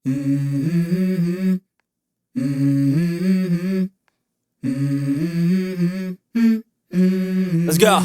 Let's go.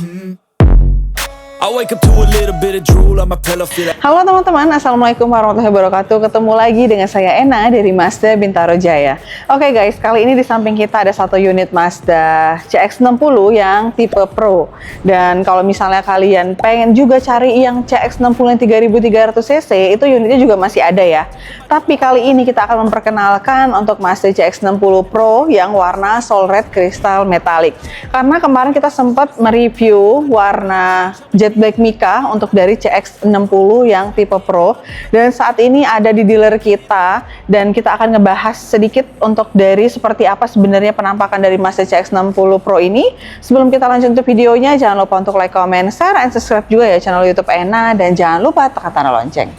I wake up to a little bit of drool on my pillow, feel like... Halo teman-teman, Assalamualaikum warahmatullahi wabarakatuh. Ketemu lagi dengan saya Ena dari Mazda Bintaro Jaya. Oke guys, kali ini di samping kita ada satu unit Mazda CX-60 yang tipe Pro. Dan kalau misalnya kalian pengen juga cari yang CX-60 yang 3300cc, itu unitnya juga masih ada ya. Tapi kali ini kita akan memperkenalkan untuk Mazda CX-60 Pro yang warna Soul Red Crystal Metallic. Karena kemarin kita sempat mereview warna Jet Black Mica untuk dari CX-60 yang tipe Pro, dan saat ini ada di dealer kita, dan kita akan ngebahas sedikit untuk dari seperti apa sebenarnya penampakan dari Mazda CX-60 Pro ini. Sebelum kita lanjut untuk videonya, jangan lupa untuk like, comment, share, and subscribe juga ya channel YouTube Ena, dan jangan lupa tekan tanda lonceng.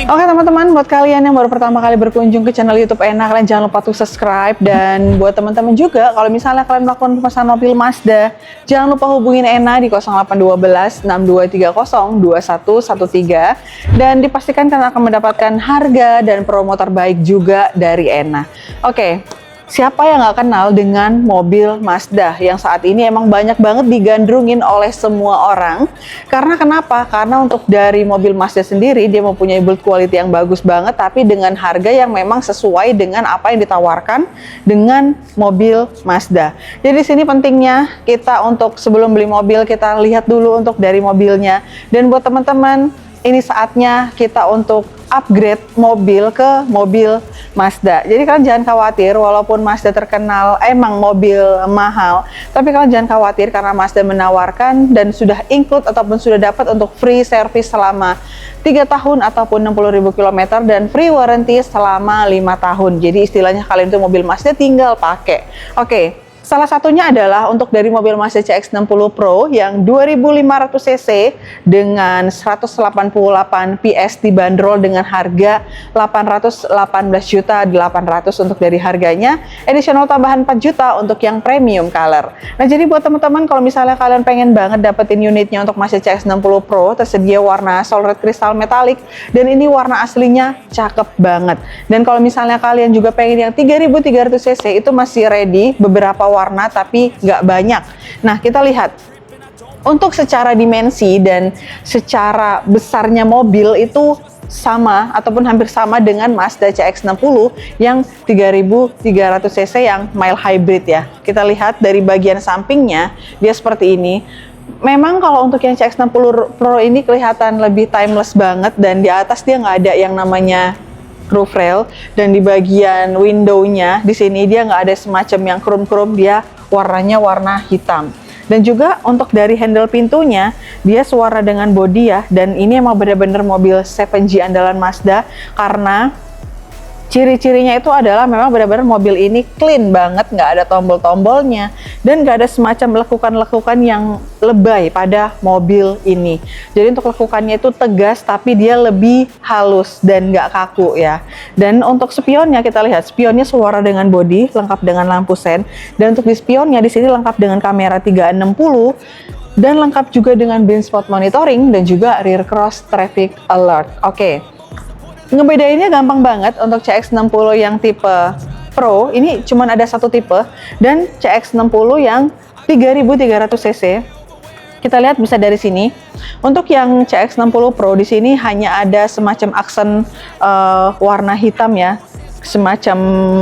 Oke teman-teman, buat kalian yang baru pertama kali berkunjung ke channel YouTube Ena, kalian jangan lupa untuk subscribe. Dan buat teman-teman juga, kalau misalnya kalian melakukan pemesanan mobil Mazda, jangan lupa hubungin Ena di 0812 6230 2113, dan dipastikan kalian akan mendapatkan harga dan promo terbaik juga dari Ena. Oke. Siapa yang nggak kenal dengan mobil Mazda yang saat ini emang banyak banget digandrungin oleh semua orang. Karena kenapa? Karena untuk dari mobil Mazda sendiri, dia mempunyai build quality yang bagus banget, tapi dengan harga yang memang sesuai dengan apa yang ditawarkan dengan mobil Mazda. Jadi sini pentingnya kita untuk sebelum beli mobil, kita lihat dulu untuk dari mobilnya. Dan buat teman-teman, ini saatnya kita untuk upgrade mobil ke mobil Mazda. Jadi kalian jangan khawatir, walaupun Mazda terkenal emang mobil mahal, tapi kalian jangan khawatir karena Mazda menawarkan dan sudah include ataupun sudah dapat untuk free service selama 3 tahun ataupun 60.000 km dan free warranty selama 5 tahun. Jadi istilahnya kalian itu mobil Mazda tinggal pakai. Oke. Salah satunya adalah untuk dari mobil Mazda CX-60 Pro yang 2500cc dengan 188 PS dibanderol dengan harga 818.800.000 untuk dari harganya, additional tambahan 4 juta untuk yang premium color. Nah, jadi buat teman-teman kalau misalnya kalian pengen banget dapetin unitnya untuk Mazda CX-60 Pro, tersedia warna Soul Red Crystal Metallic, dan ini warna aslinya cakep banget. Dan kalau misalnya kalian juga pengen yang 3300cc, itu masih ready beberapa warna tapi nggak banyak. Nah, kita lihat untuk secara dimensi dan secara besarnya mobil itu sama ataupun hampir sama dengan Mazda CX-60 yang 3300cc yang mild hybrid ya. Kita lihat dari bagian sampingnya, dia seperti ini. Memang kalau untuk yang CX-60 Pro ini kelihatan lebih timeless banget, dan di atas dia nggak ada yang namanya roof rail, dan di bagian window-nya di sini dia nggak ada semacam yang chrome-chrome, dia warnanya warna hitam. Dan juga untuk dari handle pintunya, dia sewarna dengan bodi ya, dan ini emang bener-bener mobil 7G andalan Mazda karena ciri-cirinya itu adalah memang benar-benar mobil ini clean banget, nggak ada tombol-tombolnya, dan nggak ada semacam lekukan-lekukan yang lebay pada mobil ini. Jadi untuk lekukannya itu tegas, tapi dia lebih halus dan nggak kaku ya. Dan untuk spionnya, kita lihat spionnya sewarna dengan bodi, lengkap dengan lampu sen. Dan untuk di spionnya di sini lengkap dengan kamera 360, dan lengkap juga dengan blind spot monitoring dan juga rear cross traffic alert. Oke. Ngebedainnya gampang banget. Untuk CX-60 yang tipe Pro ini cuma ada satu tipe, dan CX-60 yang 3300cc kita lihat bisa dari sini. Untuk yang CX-60 Pro di sini hanya ada semacam aksen warna hitam ya, semacam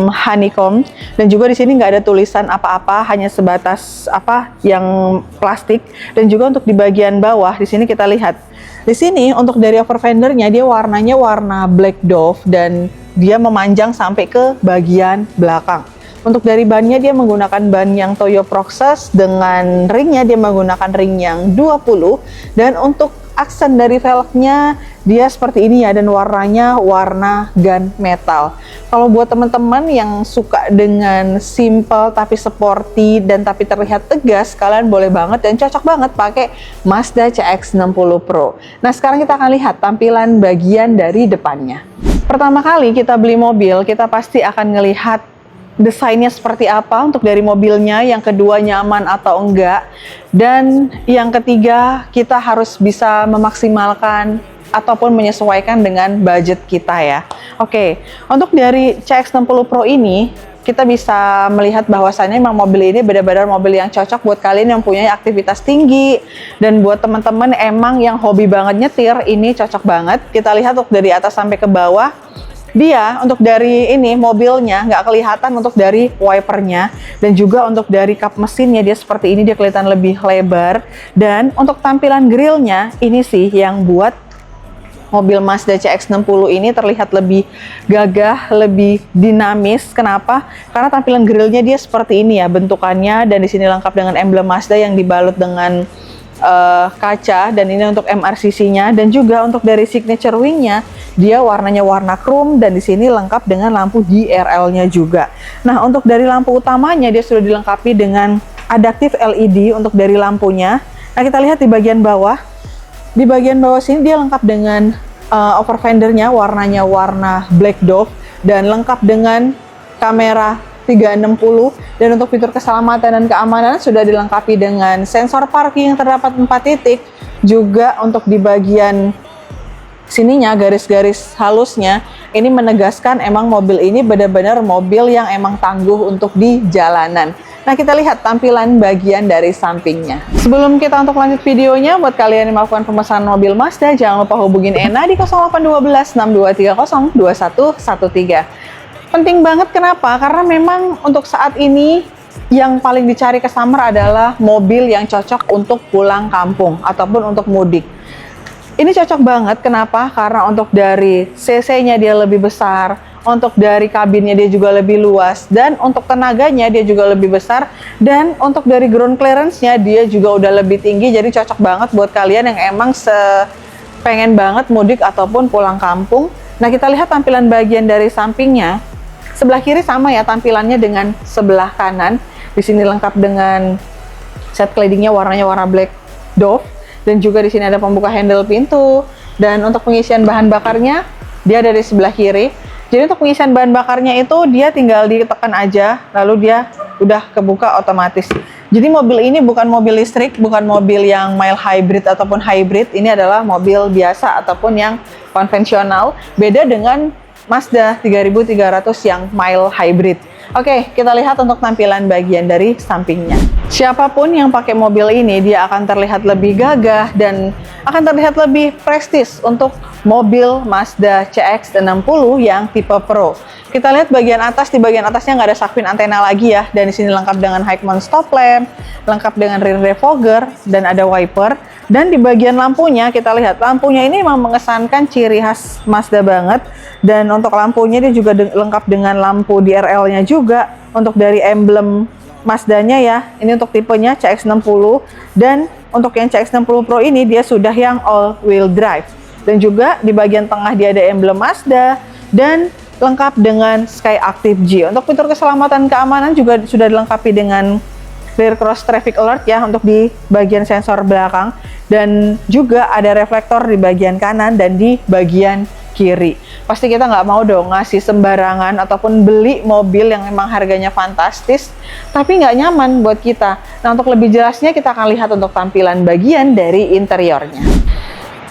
honeycomb, dan juga di sini nggak ada tulisan apa-apa, hanya sebatas apa yang plastik. Dan juga untuk di bagian bawah di sini kita lihat, di sini untuk dari over fendernya dia warnanya warna black dove, dan dia memanjang sampai ke bagian belakang. Untuk dari bannya dia menggunakan ban yang Toyo Proxus, dengan ringnya dia menggunakan ring yang 20, dan untuk aksen dari velgnya dia seperti ini ya, dan warnanya warna gunmetal. Kalau buat teman-teman yang suka dengan simple tapi sporty dan tapi terlihat tegas, kalian boleh banget dan cocok banget pakai Mazda CX-60 Pro. Nah, sekarang kita akan lihat tampilan bagian dari depannya. Pertama kali kita beli mobil, kita pasti akan ngelihat desainnya seperti apa untuk dari mobilnya, yang kedua nyaman atau enggak, dan yang ketiga kita harus bisa memaksimalkan ataupun menyesuaikan dengan budget kita ya. Oke, untuk dari CX-60 Pro ini kita bisa melihat bahwasannya memang mobil ini benar-benar mobil yang cocok buat kalian yang punya aktivitas tinggi, dan buat teman-teman emang yang hobi banget nyetir, ini cocok banget. Kita lihat untuk dari atas sampai ke bawah, dia untuk dari ini mobilnya nggak kelihatan untuk dari wipernya, dan juga untuk dari kap mesinnya dia seperti ini, dia kelihatan lebih lebar. Dan untuk tampilan grillnya ini sih yang buat mobil Mazda CX-60 ini terlihat lebih gagah, lebih dinamis. Kenapa? Karena tampilan grillnya dia seperti ini ya bentukannya, dan di sini lengkap dengan emblem Mazda yang dibalut dengan kaca, dan ini untuk MRCC-nya, dan juga untuk dari signature wing-nya dia warnanya warna chrome, dan di sini lengkap dengan lampu DRL-nya juga. Nah, untuk dari lampu utamanya dia sudah dilengkapi dengan adaptive LED untuk dari lampunya. Nah, kita lihat di bagian bawah. Di bagian bawah sini dia lengkap dengan over fendernya warnanya warna black dove, dan lengkap dengan kamera 360, dan untuk fitur keselamatan dan keamanan sudah dilengkapi dengan sensor parking yang terdapat 4 titik. Juga untuk di bagian sininya garis-garis halusnya ini menegaskan emang mobil ini benar-benar mobil yang emang tangguh untuk di jalanan. Nah, kita lihat tampilan bagian dari sampingnya. Sebelum kita untuk lanjut videonya, buat kalian yang melakukan pemesanan mobil Mazda, jangan lupa hubungin Ena di 0812 6230 2113. Penting banget, kenapa? Karena memang untuk saat ini yang paling dicari customer adalah mobil yang cocok untuk pulang kampung ataupun untuk mudik. Ini cocok banget, kenapa? Karena untuk dari cc-nya dia lebih besar, untuk dari kabinnya dia juga lebih luas, dan untuk tenaganya dia juga lebih besar, dan untuk dari ground clearance-nya dia juga udah lebih tinggi. Jadi cocok banget buat kalian yang emang pengen banget mudik ataupun pulang kampung. Nah, kita lihat tampilan bagian dari sampingnya. Sebelah kiri sama ya tampilannya dengan sebelah kanan. Di sini lengkap dengan set cladding-nya warnanya warna black dove, dan juga di sini ada pembuka handle pintu. Dan untuk pengisian bahan bakarnya dia ada di sebelah kiri. Jadi untuk pengisian bahan bakarnya itu dia tinggal ditekan aja, lalu dia udah kebuka otomatis. Jadi mobil ini bukan mobil listrik, bukan mobil yang mild hybrid ataupun hybrid. Ini adalah mobil biasa ataupun yang konvensional. Beda dengan Mazda 3300 yang mild hybrid. Oke, kita lihat untuk tampilan bagian dari sampingnya. Siapapun yang pakai mobil ini, dia akan terlihat lebih gagah dan akan terlihat lebih prestis untuk mobil Mazda CX-60 yang tipe Pro. Kita lihat bagian atas, di bagian atasnya nggak ada sakpin antena lagi ya, dan di sini lengkap dengan high mount stop lamp, lengkap dengan rear defogger, dan ada wiper. Dan di bagian lampunya, kita lihat lampunya ini memang mengesankan ciri khas Mazda banget. Dan untuk lampunya dia juga lengkap dengan lampu DRL-nya juga. Untuk dari emblem Mazda-nya ya, ini untuk tipenya CX-60. Dan untuk yang CX-60 Pro ini dia sudah yang all-wheel drive. Dan juga di bagian tengah dia ada emblem Mazda dan lengkap dengan Sky Active G. Untuk fitur keselamatan keamanan juga sudah dilengkapi dengan rear cross traffic alert ya untuk di bagian sensor belakang, dan juga ada reflektor di bagian kanan dan di bagian kiri. Pasti kita nggak mau dong ngasih sembarangan ataupun beli mobil yang memang harganya fantastis tapi nggak nyaman buat kita. Nah, untuk lebih jelasnya kita akan lihat untuk tampilan bagian dari interiornya.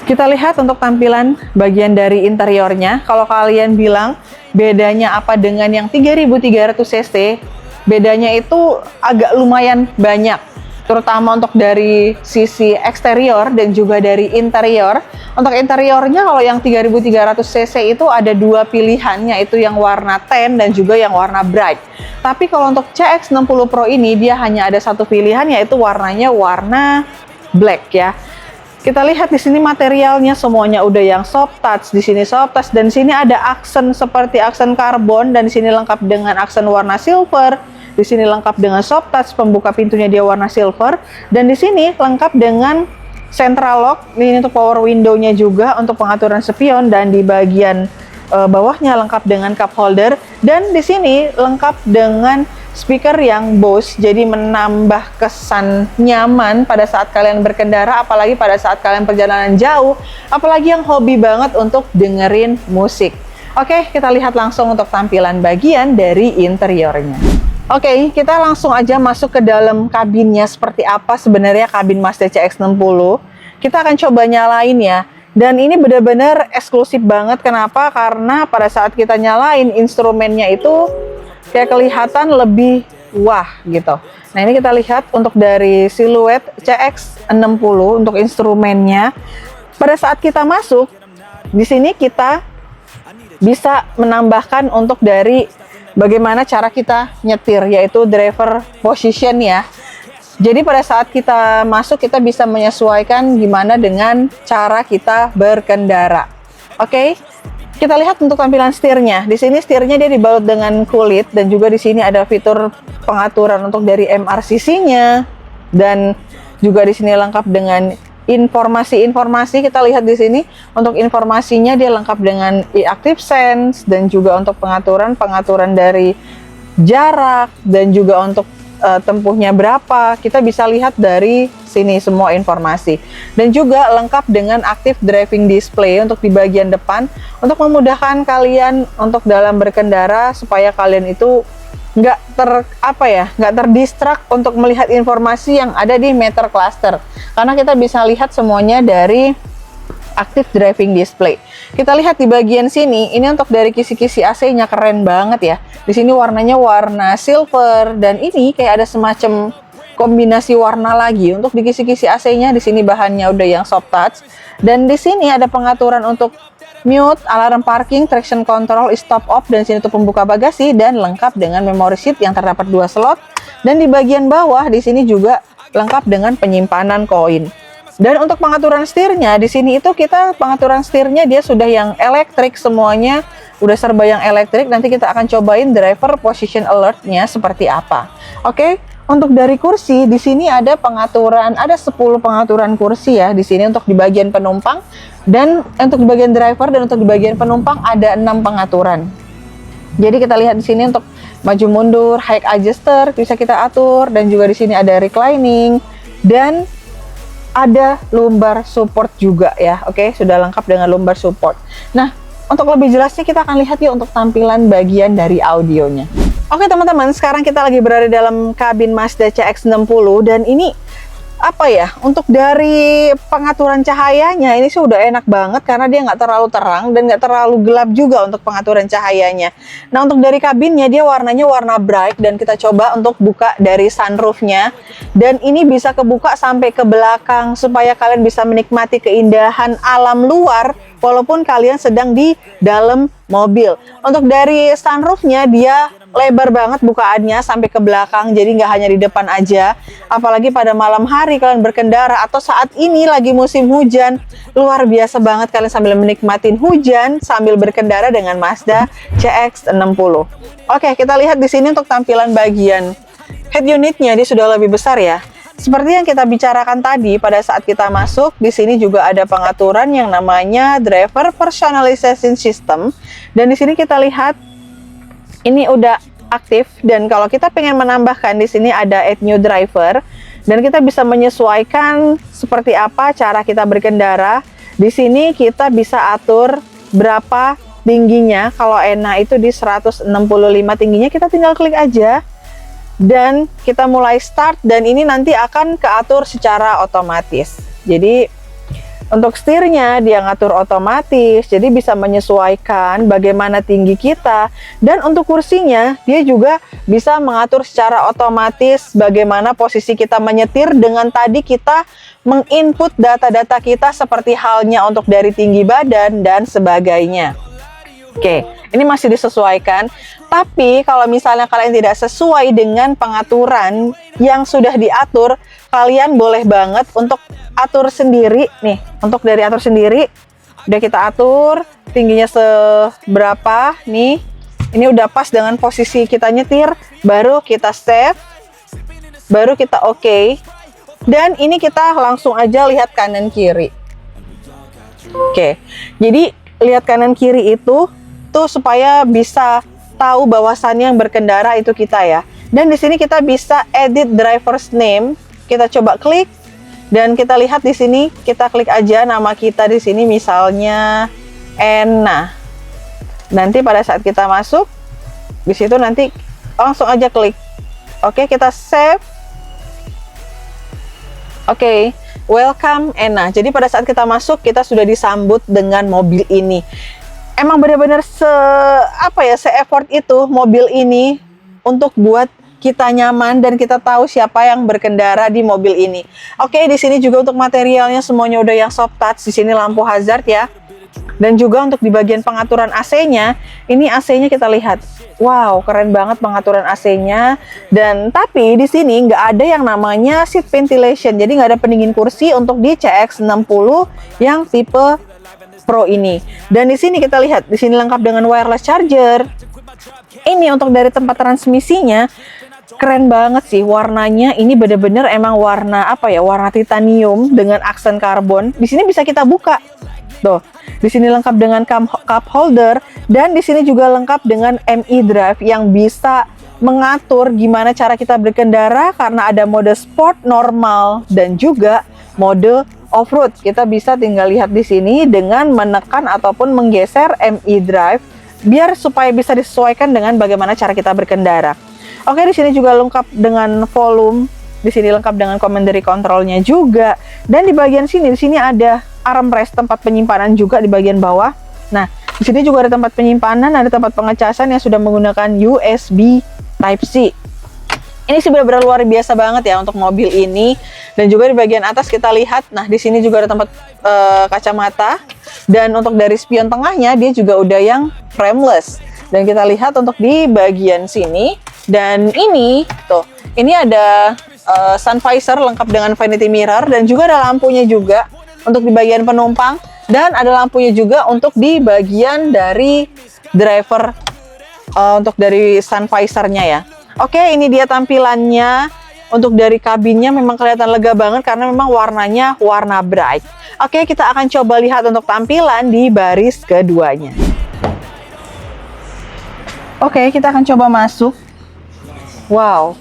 Kita lihat untuk tampilan bagian dari interiornya. Kalau kalian bilang bedanya apa dengan yang 3300 cc, bedanya itu agak lumayan banyak, terutama untuk dari sisi eksterior dan juga dari interior. Untuk interiornya kalau yang 3300 cc itu ada dua pilihan, yaitu yang warna tan dan juga yang warna bright. Tapi kalau untuk CX-60 Pro ini dia hanya ada satu pilihan, yaitu warnanya warna black ya. Kita lihat di sini materialnya semuanya udah yang soft touch. Di sini soft touch dan di sini ada aksen seperti aksen karbon, dan di sini lengkap dengan aksen warna silver. Di sini lengkap dengan soft touch, pembuka pintunya dia warna silver, dan di sini lengkap dengan central lock, ini untuk power window-nya juga untuk pengaturan spion, dan di bagian bawahnya lengkap dengan cup holder, dan di sini lengkap dengan speaker yang Bose, jadi menambah kesan nyaman pada saat kalian berkendara, apalagi pada saat kalian perjalanan jauh, apalagi yang hobi banget untuk dengerin musik. Oke, kita lihat langsung untuk tampilan bagian dari interiornya. Oke, kita langsung aja masuk ke dalam kabinnya. Seperti apa sebenarnya kabin Mazda CX-60. Kita akan coba nyalain ya. Dan ini benar-benar eksklusif banget. Kenapa? Karena pada saat kita nyalain, instrumennya itu kayak kelihatan lebih wah gitu. Nah, ini kita lihat untuk dari siluet CX-60 untuk instrumennya. Pada saat kita masuk, di sini kita bisa menambahkan untuk dari bagaimana cara kita nyetir, yaitu driver position ya. Jadi pada saat kita masuk, kita bisa menyesuaikan gimana dengan cara kita berkendara. Oke, kita lihat untuk tampilan setirnya. Di sini setirnya dia dibalut dengan kulit, dan juga di sini ada fitur pengaturan untuk dari MRCC-nya, dan juga di sini lengkap dengan informasi-informasi. Kita lihat di sini untuk informasinya dia lengkap dengan e-active sense, dan juga untuk pengaturan dari jarak, dan juga untuk tempuhnya berapa. Kita bisa lihat dari sini semua informasi, dan juga lengkap dengan active driving display untuk di bagian depan untuk memudahkan kalian untuk dalam berkendara, supaya kalian itu nggak terdistrak untuk melihat informasi yang ada di meter cluster, karena kita bisa lihat semuanya dari active driving display. Kita lihat di bagian sini, ini untuk dari kisi-kisi AC-nya keren banget ya. Di sini warnanya warna silver, dan ini kayak ada semacam kombinasi warna lagi untuk di kisi-kisi AC-nya. Di sini bahannya udah yang soft touch, dan di sini ada pengaturan untuk mute, alarm parking, traction control, stop off, dan sini untuk pembuka bagasi, dan lengkap dengan memory seat yang terdapat 2 slot. Dan di bagian bawah di sini juga lengkap dengan penyimpanan koin. Dan untuk pengaturan setirnya di sini itu kita pengaturan setirnya dia sudah yang elektrik semuanya, udah serba yang elektrik. Nanti kita akan cobain driver position alertnya seperti apa. Oke, untuk dari kursi di sini ada pengaturan, ada 10 pengaturan kursi ya di sini untuk di bagian penumpang, dan untuk di bagian driver dan untuk di bagian penumpang ada 6 pengaturan. Jadi kita lihat di sini untuk maju mundur, height adjuster bisa kita atur, dan juga di sini ada reclining, dan ada lumbar support juga ya. Oke, sudah lengkap dengan lumbar support. Nah, untuk lebih jelasnya kita akan lihat ya untuk tampilan bagian dari audionya. Oke teman-teman, sekarang kita lagi berada dalam kabin Mazda CX-60, dan ini apa ya, untuk dari pengaturan cahayanya ini sih udah enak banget, karena dia nggak terlalu terang dan nggak terlalu gelap juga untuk pengaturan cahayanya. Nah, untuk dari kabinnya dia warnanya warna bright, dan kita coba untuk buka dari sunroofnya, dan ini bisa kebuka sampai ke belakang supaya kalian bisa menikmati keindahan alam luar walaupun kalian sedang di dalam mobil. Untuk dari sunroofnya dia lebar banget bukaannya sampai ke belakang, jadi nggak hanya di depan aja. Apalagi pada malam hari kalian berkendara, atau saat ini lagi musim hujan, luar biasa banget kalian sambil menikmatin hujan sambil berkendara dengan Mazda CX-60. Oke, kita lihat di sini untuk tampilan bagian head unitnya dia sudah lebih besar ya. Seperti yang kita bicarakan tadi pada saat kita masuk, di sini juga ada pengaturan yang namanya driver personalization system, dan di sini kita lihat ini udah aktif, dan kalau kita pengen menambahkan di sini ada add new driver, dan kita bisa menyesuaikan seperti apa cara kita berkendara. Di sini kita bisa atur berapa tingginya. Kalau enak itu di 165 tingginya, kita tinggal klik aja dan kita mulai start, dan ini nanti akan keatur secara otomatis. Jadi untuk setirnya dia ngatur otomatis, jadi bisa menyesuaikan bagaimana tinggi kita, dan untuk kursinya dia juga bisa mengatur secara otomatis bagaimana posisi kita menyetir dengan tadi kita menginput data-data kita seperti halnya untuk dari tinggi badan dan sebagainya. Oke, ini masih disesuaikan. Tapi kalau misalnya kalian tidak sesuai dengan pengaturan yang sudah diatur, kalian boleh banget untuk atur sendiri nih. Untuk dari atur sendiri, udah kita atur tingginya seberapa nih. Ini udah pas dengan posisi kita nyetir, baru kita save, baru kita oke. Dan ini kita langsung aja lihat kanan kiri. Oke, jadi lihat kanan kiri itu tuh supaya bisa tahu bahwasannya yang berkendara itu kita ya. Dan di sini kita bisa edit driver's name. Kita coba klik dan kita lihat di sini, kita klik aja nama kita di sini misalnya Ena. Nanti pada saat kita masuk di situ nanti langsung aja klik. Oke, kita save. Oke, welcome Ena. Jadi pada saat kita masuk kita sudah disambut dengan mobil ini. Emang benar-benar se-effort itu mobil ini untuk buat kita nyaman dan kita tahu siapa yang berkendara di mobil ini. Oke, di sini juga untuk materialnya semuanya udah yang soft touch. Di sini lampu hazard ya. Dan juga untuk di bagian pengaturan AC-nya, ini AC-nya kita lihat. Wow, keren banget pengaturan AC-nya. Dan tapi di sini nggak ada yang namanya seat ventilation. Jadi nggak ada pendingin kursi untuk di CX-60 yang tipe Pro ini. Dan di sini kita lihat, di sini lengkap dengan wireless charger. Ini untuk dari tempat transmisinya keren banget sih warnanya. Ini bener-bener emang warna warna titanium dengan aksen karbon. Di sini bisa kita buka. Tuh, di sini lengkap dengan cup holder dan di sini juga lengkap dengan MI Drive yang bisa mengatur gimana cara kita berkendara karena ada mode sport, normal dan juga mode off-road. Kita bisa tinggal lihat di sini dengan menekan ataupun menggeser MI Drive biar supaya bisa disesuaikan dengan bagaimana cara kita berkendara. Oke, di sini juga lengkap dengan volume. Di sini lengkap dengan commandery controlnya juga. Dan di bagian sini, di sini ada armrest tempat penyimpanan juga di bagian bawah. Nah, di sini juga ada tempat penyimpanan, ada tempat pengecasan yang sudah menggunakan USB Type-C. Ini sih benar-benar luar biasa banget ya untuk mobil ini. Dan juga di bagian atas kita lihat, nah di sini juga ada tempat kacamata. Dan untuk dari spion tengahnya dia juga udah yang frameless. Dan kita lihat untuk di bagian sini. Dan ini tuh, ini ada sun visor lengkap dengan vanity mirror dan juga ada lampunya juga untuk di bagian penumpang dan ada lampunya juga untuk di bagian dari driver untuk dari sun visornya ya. Oke, ini dia tampilannya. Untuk dari kabinnya memang kelihatan lega banget karena memang warnanya warna bright. Oke, kita akan coba lihat untuk tampilan di baris keduanya. Oke, kita akan coba masuk. Wow,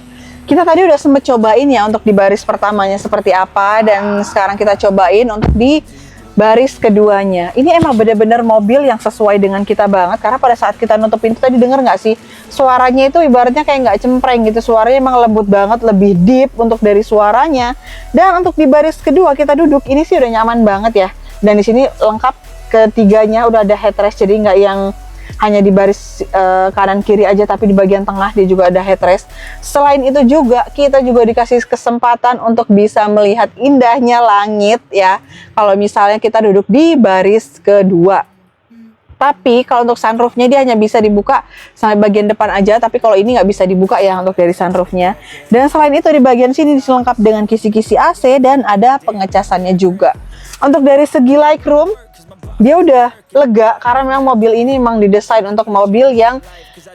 kita tadi udah sempet cobain ya untuk di baris pertamanya seperti apa dan sekarang kita cobain untuk di baris keduanya. Ini emang bener-bener mobil yang sesuai dengan kita banget karena pada saat kita nutup pintu tadi denger nggak sih suaranya itu ibaratnya kayak nggak cempreng gitu, suaranya emang lembut banget, lebih deep untuk dari suaranya. Dan untuk di baris kedua kita duduk ini sih udah nyaman banget ya. Dan di sini lengkap ketiganya udah ada headrest, jadi nggak yang hanya di baris kanan kiri aja tapi di bagian tengah dia juga ada headrest. Selain itu juga kita juga dikasih kesempatan untuk bisa melihat indahnya langit ya kalau misalnya kita duduk di baris kedua. Tapi kalau untuk sunroofnya dia hanya bisa dibuka sampai bagian depan aja, tapi kalau ini nggak bisa dibuka ya untuk dari sunroofnya. Dan selain itu di bagian sini dilengkap dengan kisi-kisi AC dan ada pengecasannya juga. Untuk dari segi legroom dia udah lega karena memang mobil ini memang didesain untuk mobil yang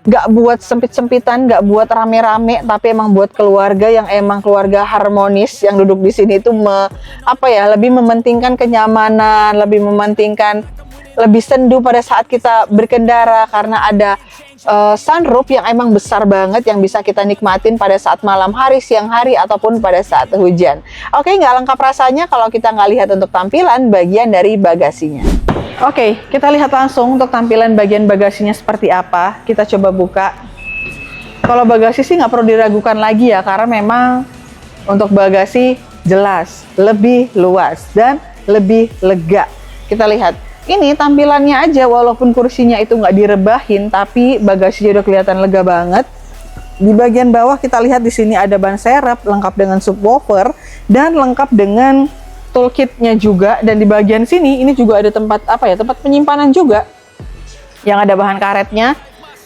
nggak buat sempit-sempitan, nggak buat rame-rame, tapi emang buat keluarga yang emang keluarga harmonis yang duduk di sini itu lebih mementingkan kenyamanan, lebih mementingkan lebih sendu pada saat kita berkendara karena ada sunroof yang emang besar banget yang bisa kita nikmatin pada saat malam hari, siang hari, ataupun pada saat hujan. Oke, nggak lengkap rasanya kalau kita nggak lihat untuk tampilan bagian dari bagasinya. Oke, kita lihat langsung untuk tampilan bagian bagasinya seperti apa. Kita coba buka. Kalau bagasi sih nggak perlu diragukan lagi ya, karena memang untuk bagasi jelas, lebih luas, dan lebih lega. Kita lihat. Ini tampilannya aja, walaupun kursinya itu nggak direbahin, tapi bagasinya udah kelihatan lega banget. Di bagian bawah kita lihat di sini ada ban serep, lengkap dengan subwoofer dan lengkap dengan toolkitnya juga. Dan di bagian sini ini juga ada tempat tempat penyimpanan juga, yang ada bahan karetnya.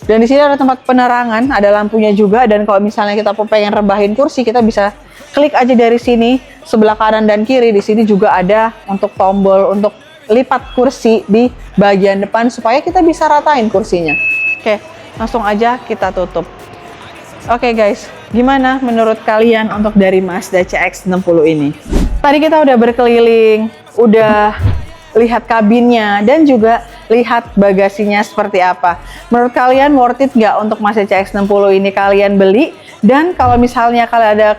Dan di sini ada tempat penerangan, ada lampunya juga. Dan kalau misalnya kita pengen rebahin kursi, kita bisa klik aja dari sini, sebelah kanan dan kiri. Di sini juga ada untuk tombol untuk lipat kursi di bagian depan supaya kita bisa ratain kursinya. Oke, langsung aja kita tutup. Oke guys, Gimana menurut kalian untuk dari Mazda CX-60 ini? Tadi kita udah berkeliling, udah lihat kabinnya, dan juga lihat bagasinya seperti apa. Menurut kalian worth it nggak untuk Mazda CX-60 ini kalian beli? Dan kalau misalnya kalian ada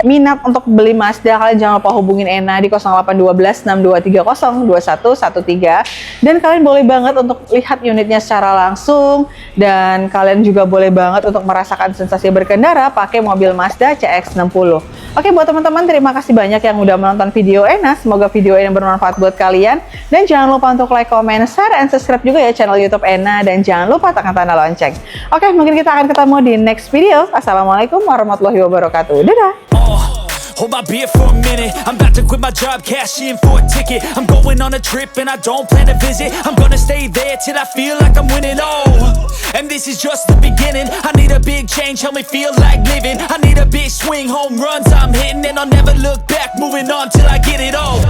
minat untuk beli Mazda, kalian jangan lupa hubungin Ena di 0812 6230 2113. Dan kalian boleh banget untuk lihat unitnya secara langsung, dan kalian juga boleh banget untuk merasakan sensasi berkendara pakai mobil Mazda CX-60. Oke, buat teman-teman, terima kasih banyak yang udah menonton video Ena. Semoga video ini bermanfaat buat kalian. Dan jangan lupa untuk like, comment, share, and subscribe juga ya channel YouTube Ena. Dan jangan lupa tekan tanda lonceng. Oke, mungkin kita akan ketemu di next video. Assalamualaikum warahmatullahi wabarakatuh. Dadah! Hold my beer for a minute. I'm about to quit my job, cash in for a ticket. I'm going on a trip and I don't plan to visit. I'm gonna stay there till I feel like I'm winning. Oh, and this is just the beginning. I need a big change, help me feel like living. I need a big swing, home runs I'm hitting, and I'll never look back. Moving on till I get it all.